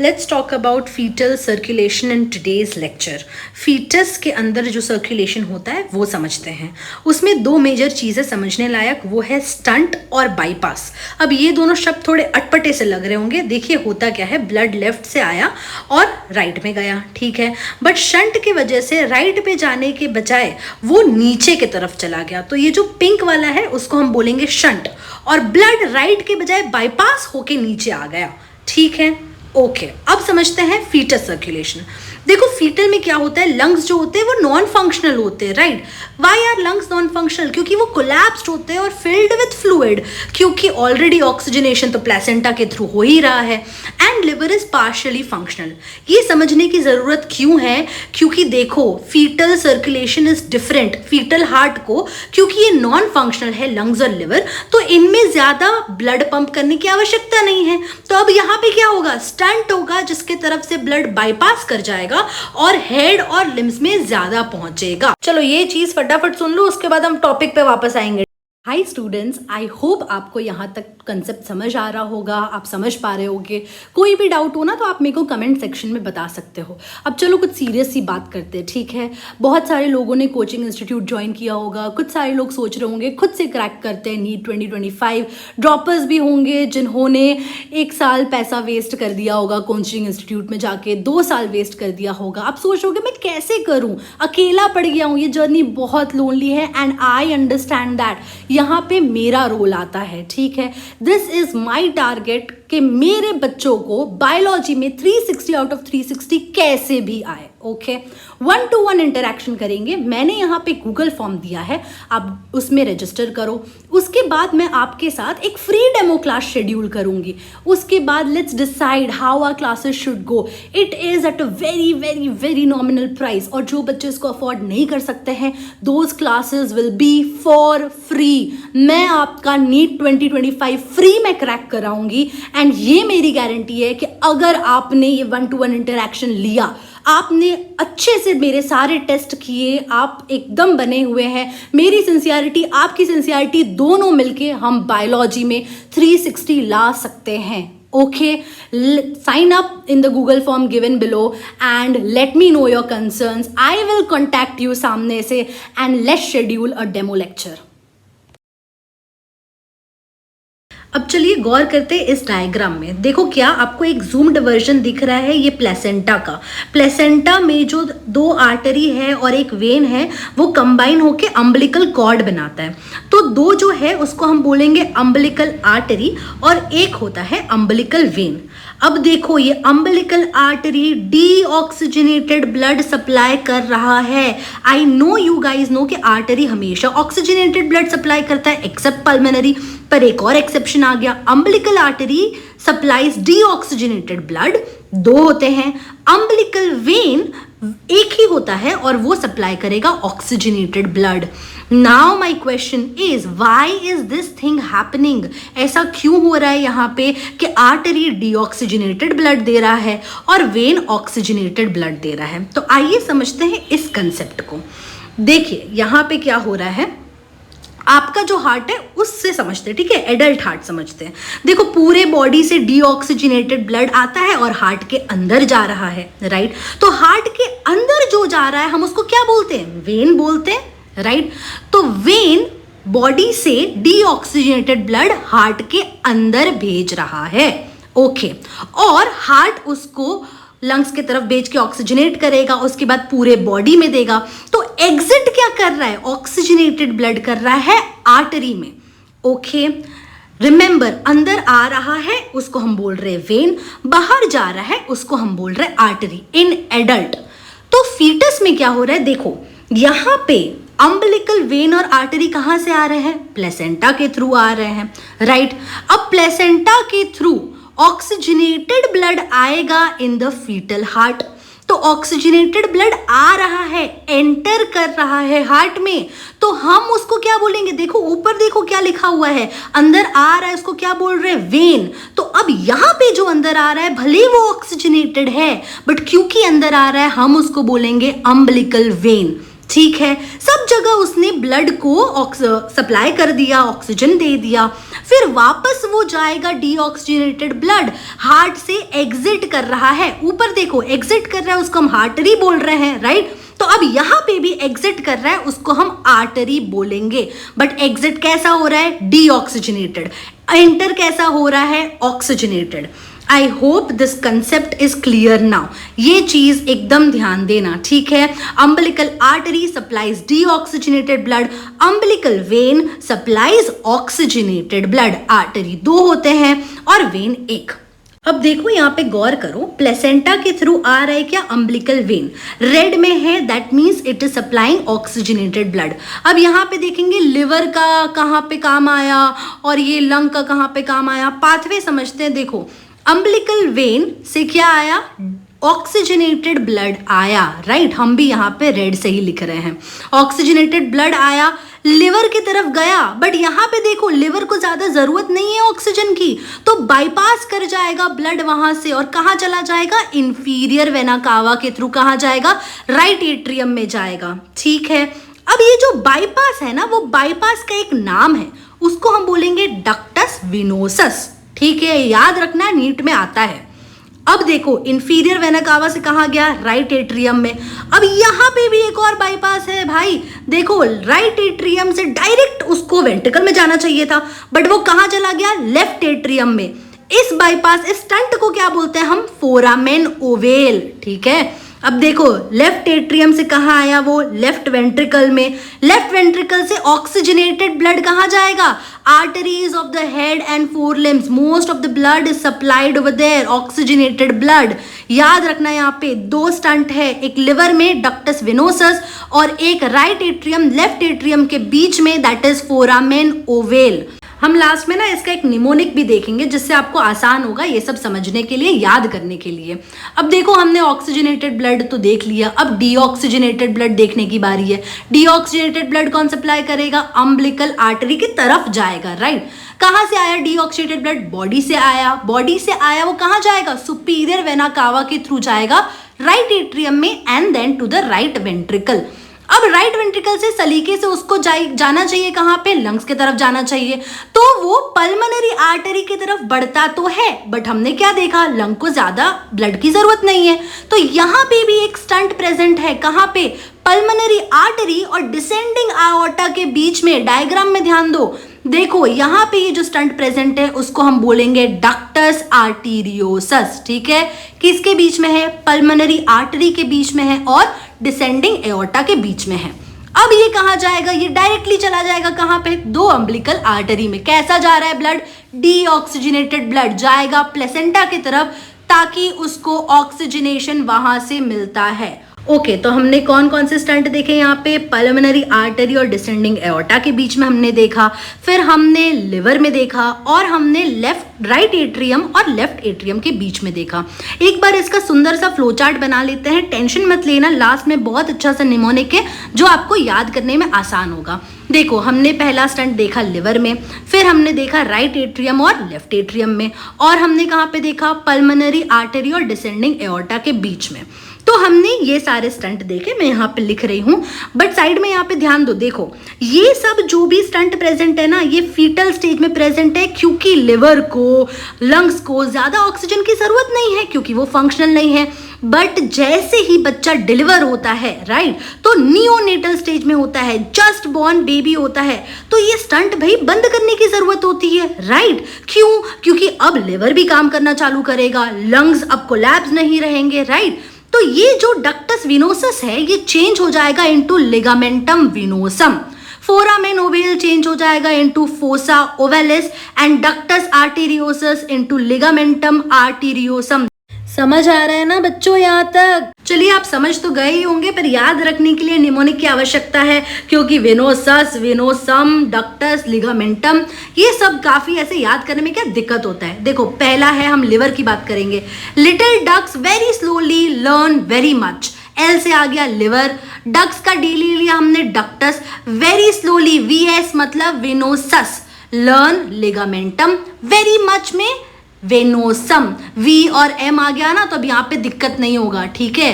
Let's talk about fetal circulation in today's lecture. Fetus के अंदर जो सर्कुलेशन होता है वो समझते हैं। उसमें दो मेजर चीज़ें समझने लायक, वो है स्टंट और बाईपास। अब ये दोनों शब्द थोड़े अटपटे से लग रहे होंगे। देखिए होता क्या है, ब्लड लेफ्ट से आया और राइट में गया, ठीक है, बट शंट की वजह से राइट पे जाने के बजाय वो नीचे की तरफ चला गया। तो ये जो पिंक वाला है उसको हम बोलेंगे शंट, और ब्लड राइट के बजाय बाईपास होके नीचे आ गया, ठीक है। ओके, अब समझते हैं फीटस सर्कुलेशन। देखो फीटल में क्या होता है, लंग्स जो होते हैं वो नॉन फंक्शनल होते हैं, right. Why are lungs non functional? क्योंकि वो कोलैप्स्ड होते हैं और फिल्ड विथ फ्लूइड, क्योंकि ऑलरेडी ऑक्सीजनेशन तो प्लेसेंटा के थ्रू हो ही रहा है। And liver is partially functional. ये समझने की जरूरत क्यों है? क्योंकि देखो fetal circulation is different. Fetal heart को, क्योंकि ये नॉन फंक्शनल है लंग्स और लिवर, तो इनमें ज्यादा ब्लड पंप करने की आवश्यकता नहीं है। तो अब यहाँ पे क्या होगा, स्टंट होगा जिसके तरफ से ब्लड बाईपास कर जाएगा और हेड और लिम्स में ज्यादा पहुंचेगा। चलो ये चीज फटाफट सुन लो, उसके बाद हम टॉपिक पे वापस आएंगे। हाई स्टूडेंट्स, आई होप आपको यहाँ तक कंसेप्ट समझ आ रहा होगा, आप समझ पा रहे होगे। कोई भी डाउट हो ना तो आप मेरे को कमेंट सेक्शन में बता सकते हो। अब चलो कुछ सीरियस सी बात करते हैं, ठीक है। बहुत सारे लोगों ने कोचिंग इंस्टीट्यूट ज्वाइन किया होगा, कुछ सारे लोग सोच रहे होंगे खुद से क्रैक करते हैं नीट 2025। ड्रॉपर्स भी होंगे जिन्होंने 1 साल पैसा वेस्ट कर दिया होगा कोचिंग इंस्टीट्यूट में जाके, 2 साल वेस्ट कर दिया होगा। आप सोच रहे होगे मैं कैसे करूँ, अकेला पड़ गया हूँ, ये जर्नी बहुत लोनली है। And I understand that. यहाँ पे मेरा रोल आता है, ठीक है। दिस इज माई टारगेट कि मेरे बच्चों को बायोलॉजी में 360 आउट ऑफ 360 कैसे भी आए, ओके। 1-to-1 इंटरेक्शन करेंगे। मैंने यहाँ पे गूगल फॉर्म दिया है, आप उसमें रजिस्टर करो। उसके बाद मैं आपके साथ एक फ्री डेमो क्लास शेड्यूल करूंगी। उसके बाद let's decide how our classes should go. It is at a very very very nominal price, और जो बच्चे इसको अफोर्ड नहीं कर सकते हैं, those classes will be for free. मैं आपका नीट 2025 फ्री में क्रैक कराऊंगी। एंड ये मेरी गारंटी है कि अगर आपने ये 1-to-1 इंटरेक्शन लिया, आपने अच्छे से मेरे सारे टेस्ट किए, आप एकदम बने हुए हैं, मेरी सिंसियरिटी आपकी सिंसियरिटी दोनों मिलके हम बायोलॉजी में 360 ला सकते हैं, okay. Sign up in the Google form given below and let me know your concerns. I will contact you सामने से and let's schedule a demo lecture. अब चलिए गौर करते हैं इस डायग्राम में। देखो क्या आपको एक जूम्ड वर्जन दिख रहा है, ये प्लेसेंटा का। प्लेसेंटा में जो 2 आर्टरी है और एक वेन है वो कंबाइन होके अम्बिलिकल कॉर्ड बनाता है। तो 2 जो है उसको हम बोलेंगे अम्बिलिकल आर्टरी और एक होता है अम्बिलिकल वेन। अब देखो ये umbilical artery deoxygenated blood supply कर रहा है। I know you guys know कि आर्टरी हमेशा ऑक्सीजनेटेड ब्लड सप्लाई करता है एक्सेप्ट पल्मोनरी, पर एक और एक्सेप्शन आ गया। Umbilical artery supplies deoxygenated blood, 2 होते हैं। अम्बिलिकल वेन एक ही होता है और वो सप्लाई करेगा oxygenated blood. Now my question is why is this thing happening? ऐसा क्यों हो रहा है यहाँ पे कि आर्टरी डीऑक्सीजनेटेड ब्लड दे रहा है और वेन ऑक्सीजनेटेड ब्लड दे रहा है? तो आइए समझते हैं इस कंसेप्ट को। देखिए यहाँ पे क्या हो रहा है, आपका जो हार्ट है उससे समझते हैं, ठीक है, एडल्ट हार्ट समझते हैं। देखो पूरे बॉडी से डीऑक्सीजनेटेड ब्लड आता है और हार्ट के अंदर जा रहा है, राइट। तो हार्ट के अंदर जो जा रहा है हम उसको क्या बोलते हैं? वेन बोलते हैं, राइट। तो वेन बॉडी से डीऑक्सीजनेटेड ब्लड हार्ट के अंदर भेज रहा है, ओके। और हार्ट उसको लंग्स की तरफ भेज के ऑक्सीजनेट करेगा, उसके बाद पूरे बॉडी में देगा। तो एग्जिट क्या कर रहा है? ऑक्सीजनेटेड ब्लड कर रहा है आर्टरी में, ओके। रिमेंबर, अंदर आ रहा है उसको हम बोल रहे हैं वेन, बाहर जा रहा है उसको हम बोल रहे हैं आर्टरी इन एडल्ट। तो फीटस में क्या हो रहा है, देखो यहां पे अम्बिलिकल वेन और आर्टरी कहां से आ रहे हैं? प्लेसेंटा के थ्रू आ रहे हैं, राइट। अब प्लेसेंटा के थ्रू ऑक्सीजनेटेड ब्लड आएगा इन द फीटल हार्ट। तो ऑक्सीजनेटेड ब्लड आ रहा है, एंटर कर रहा है हार्ट में, तो हम उसको क्या बोलेंगे? देखो ऊपर देखो क्या लिखा हुआ है, अंदर आ रहा है उसको क्या बोल रहे हैं? वेन। तो अब यहां पे जो अंदर आ रहा है भले वो ऑक्सीजनेटेड है, बट क्योंकि अंदर आ रहा है हम उसको बोलेंगे अम्बिलिकल वेन, ठीक है, सब जगह उसने ब्लड को सप्लाई कर दिया, ऑक्सीजन दे दिया, फिर वापस वो जाएगा डीऑक्सीजनेटेड ब्लड हार्ट से एग्जिट कर रहा है। ऊपर देखो एग्जिट कर रहा है, उसको हम आर्टरी बोल रहे हैं, राइट। तो अब यहाँ पे भी एग्जिट कर रहा है, उसको हम आर्टरी बोलेंगे। बट एग्जिट कैसा हो रहा है? डीऑक्सीजनेटेड। एंटर कैसा हो रहा है? Oxygenated. I hope this concept is clear now. ये चीज एकदम ध्यान देना, ठीक है। Umbilical artery supplies deoxygenated blood, umbilical when supplies oxygenated blood. Artery 2 होते हैं और वेन 1। अब देखो यहाँ पे गौर करो, प्लेसेंटा के थ्रू आ रहा है क्या? अम्बिलिकल वेन रेड में है, that means it is supplying oxygenated blood. अब यहाँ पे देखेंगे लिवर का कहाँ पे काम आया और ये लंग का कहाँ पे काम आया। पाथवे समझते हैं। देखो अम्बिलिकल वेन से क्या आया? ऑक्सीजनेटेड ब्लड आया, राइट। हम भी यहाँ पे रेड से ही लिख रहे हैं। ऑक्सीजनेटेड ब्लड आया, लिवर की तरफ गया, बट यहाँ पे देखो लिवर को ज्यादा जरूरत नहीं है ऑक्सीजन की, तो बाईपास कर जाएगा ब्लड वहां से और कहाँ चला जाएगा? इंफीरियर वेना कावा के थ्रू कहाँ जाएगा? राइट एट्रियम में जाएगा, ठीक है। अब ये जो बाईपास है ना, वो बाईपास का एक नाम है, उसको हम बोलेंगे डक्टस विनोसस, ठीक है। याद रखना, नीट में आता है। अब देखो इंफीरियर वेना कावा से कहा गया? राइट एट्रियम में। अब यहाँ पे भी एक और बाईपास है भाई। देखो राइट एट्रियम से डायरेक्ट उसको वेंट्रिकल में जाना चाहिए था, बट वो कहाँ चला गया? लेफ्ट एट्रियम में। इस बाईपास, इस स्टंट को क्या बोलते हैं हम? फोरामेन ओवेल, ठीक है। अब देखो लेफ्ट एट्रियम से कहाँ आया वो? लेफ्ट वेंट्रिकल में। लेफ्ट वेंट्रिकल से ऑक्सीजनेटेड ब्लड कहाँ जाएगा? Arteries of the head and 4 limbs, most of the blood is supplied over there, oxygenated blood. याद रखना यहाँ पे 2 स्टंट है, एक लिवर में डक्टस विनोसस और एक राइट एट्रियम लेफ्ट एट्रियम के बीच में, दैट इज फोरामेन ओवेल। हम लास्ट में ना इसका एक निमोनिक भी देखेंगे, जिससे आपको आसान होगा ये सब समझने के लिए, याद करने के लिए। अब देखो हमने ऑक्सीजनेटेड ब्लड तो देख लिया, अब डीऑक्सीजनेटेड ब्लड देखने की बारी है। डीऑक्सीजनेटेड ब्लड कौन सप्लाई करेगा? अम्बिलिकल आर्टरी की तरफ जाएगा, राइट। कहाँ से आया डीऑक्सीजनेटेड ब्लड? बॉडी से आया। बॉडी से आया, वो कहाँ जाएगा? सुपीरियर वेना कावा के थ्रू जाएगा राइट एट्रियम में and then to the right ventricle. अब राइट वेंट्रिकल से सलीके से उसको जाना चाहिए कहाँ पे? लंग्स की तरफ जाना चाहिए, तो वो पल्मोनरी आर्टरी की तरफ बढ़ता तो है, बट हमने क्या देखा? लंग को ज्यादा ब्लड की जरूरत नहीं है। तो यहाँ पे भी एक स्टंट प्रेजेंट है, कहाँ पे? पल्मोनरी आर्टरी और डिसेंडिंग आयोर्टा के बीच में। डायग्राम में ध्यान दो, देखो यहाँ पे ये जो स्टंट प्रेजेंट है उसको हम बोलेंगे डक्टस आर्टीरियोसस, ठीक है। किसके बीच में है? पल्मोनरी आर्टरी के बीच में है और डिसेंडिंग एओर्टा के बीच में है। अब ये कहाँ जाएगा? ये डायरेक्टली चला जाएगा कहाँ पे? 2 अम्बिलिकल आर्टरी में। कैसा जा रहा है ब्लड? डीऑक्सीजनेटेड ब्लड जाएगा प्लेसेंटा की तरफ, ताकि उसको ऑक्सीजनेशन वहां से मिलता है। ओके, तो हमने कौन कौन से स्टंट देखे यहाँ पे? पल्मोनरी आर्टरी और डिसेंडिंग एओर्टा के बीच में हमने देखा, फिर हमने लिवर में देखा और हमने राइट एट्रियम और लेफ्ट एट्रियम के बीच में देखा। एक बार इसका सुंदर सा फ्लो चार्ट बना लेते हैं, टेंशन मत लेना, लास्ट में बहुत अच्छा सा निमोनिक है जो आपको याद करने में आसान होगा। देखो हमने पहला स्टंट देखा लिवर में, फिर हमने देखा राइट एट्रियम और लेफ्ट एट्रियम में, और हमने कहाँ पे देखा? पल्मोनरी आर्टरी और डिसेंडिंग एओर्टा के बीच में। तो हमने ये सारे स्टंट देखे, मैं यहाँ पे लिख रही हूँ, बट साइड में यहाँ पे ध्यान दो। देखो ये सब जो भी स्टंट प्रेजेंट है ना, ये फीटल स्टेज में प्रेजेंट है, क्योंकि लिवर को, लंग्स को ज्यादा ऑक्सीजन की जरूरत नहीं है, क्योंकि वो फंक्शनल नहीं है। बट जैसे ही बच्चा डिलीवर होता है, राइट, तो नियोनेटल स्टेज में होता है, जस्ट बॉर्न बेबी होता है, तो ये स्टंट भाई बंद करने की जरूरत होती है, राइट। क्यों? क्योंकि अब लिवर भी काम करना चालू करेगा, लंग्स अब कोलैप्स नहीं रहेंगे, राइट। तो ये जो डक्टस विनोसस है ये चेंज हो जाएगा into ligamentum venosum, foramen ovale change हो जाएगा into fossa ovalis and ductus arteriosus into ligamentum arteriosum. समझ आ रहा है ना बच्चों यहाँ तक? चलिए आप समझ तो गए ही होंगे, पर याद रखने के लिए निमोनिक की आवश्यकता है, क्योंकि विनोसस, विनोसम, डक्टस, लिगामेंटम, ये सब काफी ऐसे याद करने में क्या दिक्कत होता है। देखो पहला है, हम लिवर की बात करेंगे। Little ducks very slowly learn very much, L से आ गया लिवर। डक्स का डी ले लिया हमने डक्टस, वेरी स्लोली वीएस मतलब venosus, learn ligamentum, very much में वेनोसम, वी और एम आ गया ना, तो अब यहाँ पे दिक्कत नहीं होगा, ठीक है।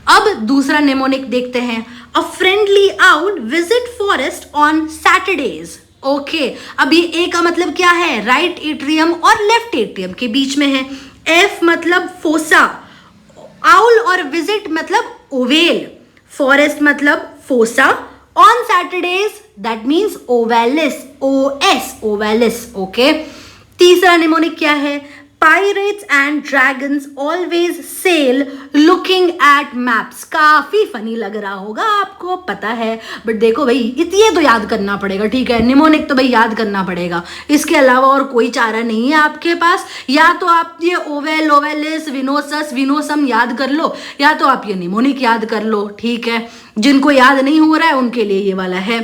अब दूसरा निमोनिक देखते हैं, a friendly owl visit forest on Saturdays. Okay, अब ये ए का मतलब क्या है, राइट एट्रियम और लेफ्ट एट्रियम के बीच में है। एफ मतलब फोसा, आउल और विजिट मतलब ओवेल, फॉरेस्ट मतलब fossa, on Saturdays that means ovalis, os, ovalis. Okay, तीसरा निमोनिक क्या है, pirates and dragons always sail looking at maps. काफी फनी लग रहा होगा आपको, पता है, बट देखो भाई ये तो याद करना पड़ेगा, ठीक है, निमोनिक तो भाई याद करना पड़ेगा, इसके अलावा और कोई चारा नहीं है आपके पास। या तो आप ये ओवेल, ओवेलिस, विनोसस, विनोसम याद कर लो, या तो आप ये निमोनिक याद कर लो, ठीक है। जिनको याद नहीं हो रहा है उनके लिए ये वाला है।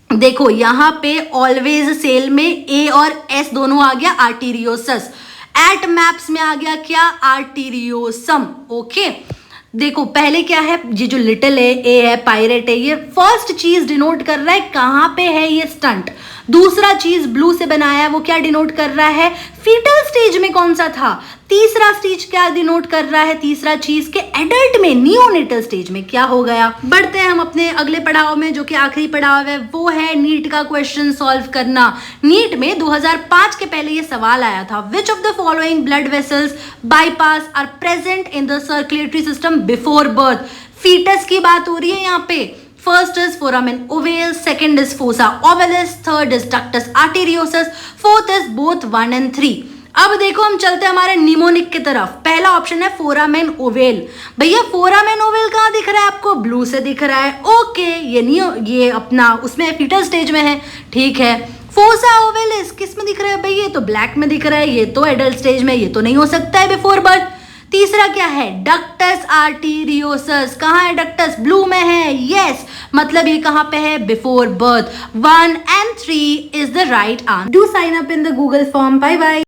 देखो यहाँ पे ऑलवेज सेल में ए और एस दोनों आ गया, आर्टीरियोसस। एट मैप्स में आ गया क्या, आर्टीरियोसम। ओके, देखो पहले क्या है, ये जो लिटिल है, ए है, पायरेट है, ये फर्स्ट चीज डिनोट कर रहा है कहां पे है ये स्टंट। दूसरा चीज ब्लू से बनाया है वो क्या डिनोट कर रहा है, फीटल स्टेज में कौन सा था। तीसरा स्टेज क्या डिनोट कर रहा है, तीसरा चीज के एडल्ट में, नियोनेटल स्टेज में क्या हो गया। बढ़ते हैं हम अपने अगले पड़ाव में, जो कि आखिरी पड़ाव है, वो है नीट का क्वेश्चन सॉल्व करना। नीट में 2005 के पहले ये सवाल आया था, which of the following blood vessels bypass are present in the circulatory system before birth. Fetus की बात हो रही है यहाँ पे। First is foramen ovale, second is fossa ovalis, third is ductus arteriosus, fourth is both 1 and 3। अब देखो हम चलते हैं हमारे निमोनिक की तरफ। पहला ऑप्शन है फोरामेन ओवेल। भैया फोरामेन ओवेल कहाँ दिख रहा है आपको, ब्लू से दिख रहा है। ओके, ये अपना उसमें फीटल स्टेज में है, ठीक है। फोसा ओवेलिस किस में दिख रहा है भाई, ये तो ब्लैक में दिख रहा है, ये तो एडल्ट स्टेज में, ये तो नहीं हो सकता है बिफोर बर्थ। तीसरा क्या है, डक्टस आर्टीरियोसस। कहाँ है डक्टस, ब्लू में है, यस, मतलब ये कहाँ पे है, before birth. 1 and 3 is the right answer. Do sign up in the Google form. Bye bye.